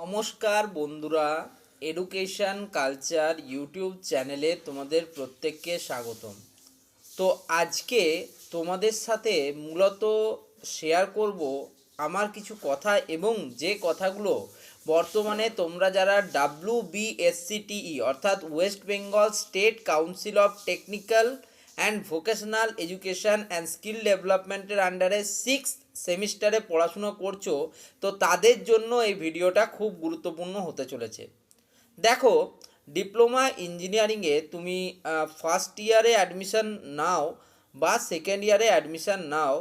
নমস্কার বন্ধুরা, education culture YouTube চ্যানেলে তোমাদের প্রত্যেককে স্বাগতম। তো আজকে তোমাদের সাথে মূলত শেয়ার করব আমার কিছু কথা, এবং যে কথাগুলো বর্তমানে তোমরা যারা WBSCTE অর্থাৎ West Bengal state council of technical and vocational education and skill ডেভেলপমেন্টের আন্ডারে 6th সেমিস্টারে পড়াশুনো করছো, তো তাদের জন্য এই ভিডিওটা খুব গুরুত্বপূর্ণ হতে চলেছে। দেখো, ডিপ্লোমা ইঞ্জিনিয়ারিংয়ে তুমি ফার্স্ট ইয়ারে অ্যাডমিশন নাও বা সেকেন্ড ইয়ারে অ্যাডমিশন নাও,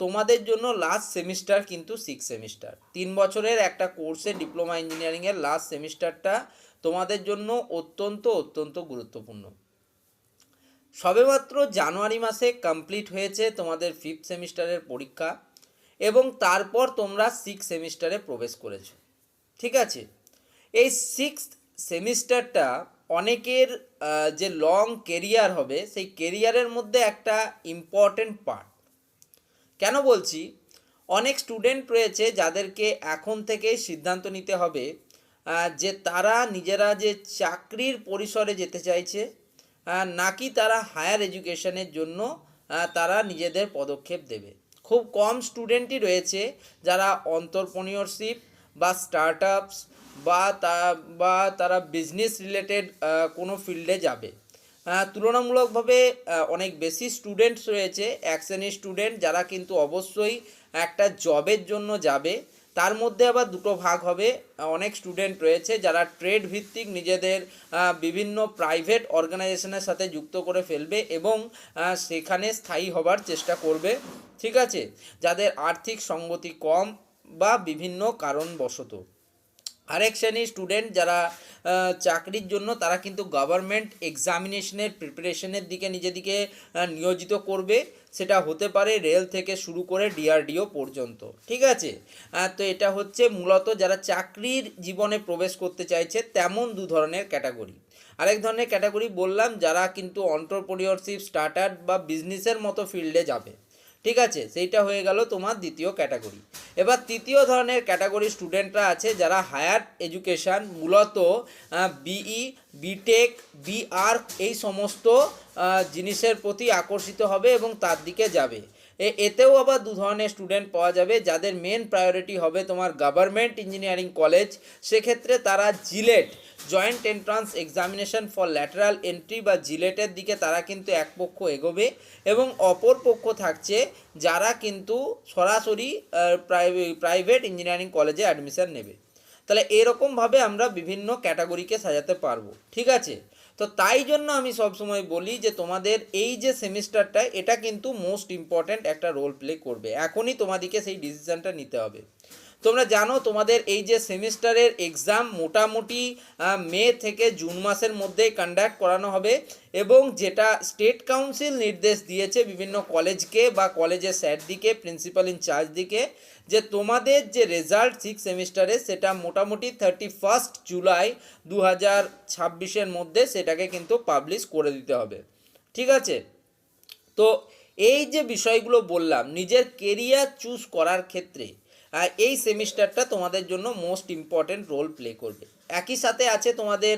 তোমাদের জন্য লাস্ট সেমিস্টার কিন্তু 6 সেমিস্টার, 3 বছরের একটা কোর্সে ডিপ্লোমা ইঞ্জিনিয়ারিংয়ের লাস্ট সেমিস্টারটা তোমাদের জন্য অত্যন্ত অত্যন্ত গুরুত্বপূর্ণ। সবেমাত্র জানুয়ারি মাসে কমপ্লিট হয়েছে তোমাদের 5th সেমিস্টারের পরীক্ষা, এবং তারপর তোমরা 6 সেমিস্টারে প্রবেশ করেছো। ঠিক আছে, এই 6th সেমিস্টারটা অনেকের যে লং কেরিয়ার হবে সেই কেরিয়ারের মধ্যে একটা ইম্পর্টেন্ট পার্ট। কেন বলছি, অনেক স্টুডেন্ট রয়েছে যাদেরকে এখন থেকেই সিদ্ধান্ত নিতে হবে যে তারা নিজেরা যে চাকরির পরিসরে যেতে চাইছে, নাকি তারা হায়ার এডুকেশনের জন্য তারা নিজেদের পদক্ষেপ দেবে। খুব কম স্টুডেন্টই রয়েছে যারা অন্টারপ্রেনিয়রশিপ বা স্টার্ট আপস বা তারা বিজনেস রিলেটেড কোনো ফিল্ডে যাবে। তুলনামূলকভাবে অনেক বেশি স্টুডেন্টস রয়েছে, এক শ্রেণীর স্টুডেন্ট যারা কিন্তু অবশ্যই একটা জবের জন্য যাবে। তার মধ্যে আবার দুটো ভাগ হবে, অনেক স্টুডেন্ট রয়েছে যারা ট্রেড ভিত্তিক নিজেদের বিভিন্ন প্রাইভেট অর্গানাইজেশনের সাথে যুক্ত করে ফেলবে এবং সেখানে স্থায়ী হবার চেষ্টা করবে। ঠিক আছে, যাদের আর্থিক সঙ্গতি কম বা বিভিন্ন কারণবশত। আরেক শ্রেণীর স্টুডেন্ট যারা চাকরির জন্য, তারা কিন্তু গভর্নমেন্ট এক্সামিনেশনের প্রিপারেশনের দিকে নিজেদিকে নিয়োজিত করবে। সেটা হতে পারে রেল থেকে শুরু করে DRDO পর্যন্ত। ঠিক আছে, তো এটা হচ্ছে মূলত যারা চাকরির জীবনে প্রবেশ করতে চাইছে তেমন দু ধরনের ক্যাটাগরি। আরেক ধরনের ক্যাটাগরি বললাম যারা কিন্তু অন্টারপ্রেনিয়রশিপ, স্টার্টআপ বা বিজনেসের মতো ফিল্ডে যাবে। ঠিক আছে, সেইটা হয়ে গেল তোমার দ্বিতীয় ক্যাটাগরি। এবার তৃতীয় ধরনের ক্যাটাগরি স্টুডেন্টরা আছে যারা হায়ার এডুকেশান, মূলত BE, BTech, BArch এই সমস্ত জিনিসের প্রতি আকর্ষিত হবে এবং তার দিকে যাবে। এতেও আবার দু ধরনের স্টুডেন্ট পাওয়া যাবে, যাদের মেন প্রায়োরিটি হবে তোমার গভর্নমেন্ট ইঞ্জিনিয়ারিং কলেজ। সেক্ষেত্রে তারা JELET, joint entrance examination for lateral entry বা জিলেটের দিকে তারা কিন্তু এক পক্ষ এগোবে, এবং অপর পক্ষ থাকছে যারা কিন্তু সরাসরি প্রাইভেট ইঞ্জিনিয়ারিং কলেজে অ্যাডমিশন নেবে। তাহলে এরকমভাবে আমরা বিভিন্ন ক্যাটাগরিকে সাজাতে পারবো। ঠিক আছে, তো তাই জন্য আমি সবসময় বলি যে তোমাদের এই যে সেমিস্টারটা, এটা কিন্তু মোস্ট ইম্পর্ট্যান্ট একটা রোল প্লে করবে। এখনই তোমাদেরকে সেই ডিসিশানটা নিতে হবে। তোমরা জানো তোমাদের এই যে সেমিস্টারের এক্সাম মোটামুটি মে থেকে জুন মাসের মধ্যেই কন্ডাক্ট করানো হবে, এবং যেটা স্টেট কাউন্সিল নির্দেশ দিয়েছে বিভিন্ন কলেজকে বা কলেজের স্যারদিকে, প্রিন্সিপাল ইনচার্জদিকে, যে তোমাদের যে রেজাল্ট 6 সেমিস্টারে সেটা মোটামুটি 31 জুলাই 2026-এর মধ্যে সেটাকে কিন্তু পাবলিশ করে দিতে হবে। ঠিক আছে, তো এই যে বিষয়গুলো বললাম নিজের কেরিয়ার চুজ করার ক্ষেত্রে, এই সেমিস্টারটা তোমাদের জন্য মোস্ট ইম্পর্ট্যান্ট রোল প্লে করবে। একই সাথে আছে তোমাদের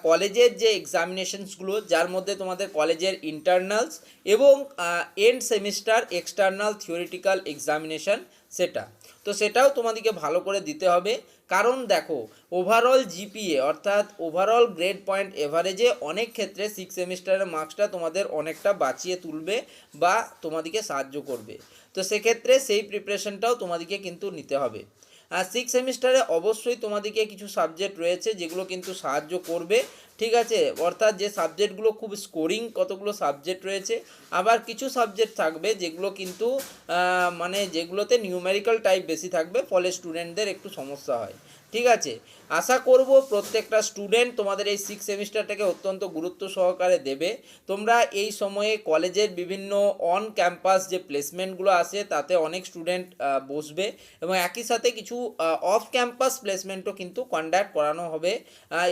কলেজের যে এক্সামিনেশনসগুলো, যার মধ্যে তোমাদের কলেজের ইন্টারনালস এবং end semester external theoretical examination, সেটা তো সেটাও তোমাদেরকে ভালো করে দিতে হবে। কারণ দেখো, ওভারঅল জিপিএ অর্থাৎ ওভারঅল গ্রেড পয়েন্ট এভারেজে অনেক ক্ষেত্রে 6 সেমিস্টারের মার্কসটা তোমাদের অনেকটা বাঁচিয়ে তুলবে বা তোমাদেরকে সাহায্য করবে। তো সেক্ষেত্রে সেই প্রিপারেশনটাও তোমাদেরকে কিন্তু নিতে হবে। আর 6 সেমিস্টারে অবশ্যই তোমাদেরকে কিছু সাবজেক্ট রয়েছে যেগুলো কিন্তু সাহায্য করবে। ঠিক আছে, অর্থাৎ যে সাবজেক্টগুলো খুব স্কোরিং কতগুলো সাবজেক্ট রয়েছে, আবার কিছু সাবজেক্ট থাকবে যেগুলো কিন্তু মানে যেগুলোতে নিউমেরিক্যাল টাইপ বেশি থাকবে, ফলে স্টুডেন্টদের একটু সমস্যা হয়। ঠিক আছে, আশা করব প্রত্যেকটা স্টুডেন্ট তোমাদের এই 6 সেমিস্টারটাকে অত্যন্ত গুরুত্ব সহকারে দেবে। তোমরা এই সময়ে কলেজের বিভিন্ন অন ক্যাম্পাস যে প্লেসমেন্টগুলো আসে তাতে অনেক স্টুডেন্ট বসবে, এবং একই সাথে কিছু অফ ক্যাম্পাস প্লেসমেন্টও কিন্তু কন্ডাক্ট করানো হবে,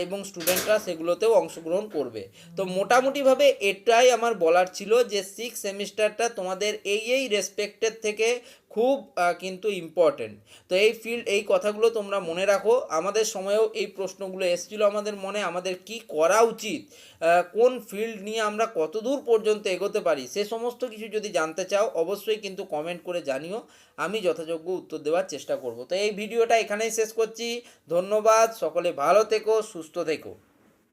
এবং স্টুডেন্টরা সেগুলোতে ফিল্ডগুলোতেও অংশগ্রহণ করবে। তো মোটামুটিভাবে এটাই আমার বলার ছিল যে সিক্স সেমিস্টারটা তোমাদের এই রেসপেক্টের থেকে খুব কিন্তু ইম্পর্টেন্ট। তো এই কথাগুলো তোমরা মনে রাখো। আমাদের সময়েও এই প্রশ্নগুলো এসেছিলো আমাদের মনে, আমাদের কি করা উচিত, কোন ফিল্ড নিয়ে আমরা কতদূর পর্যন্ত এগোতে পারি, সে সমস্ত কিছু যদি জানতে চাও অবশ্যই কিন্তু কমেন্ট করে জানিও, আমি যথাযোগ্য উত্তর দেওয়ার চেষ্টা করব। তো এই ভিডিওটা এখানেই শেষ করছি। ধন্যবাদ, সকলে ভালো থেকো, সুস্থ থেকো।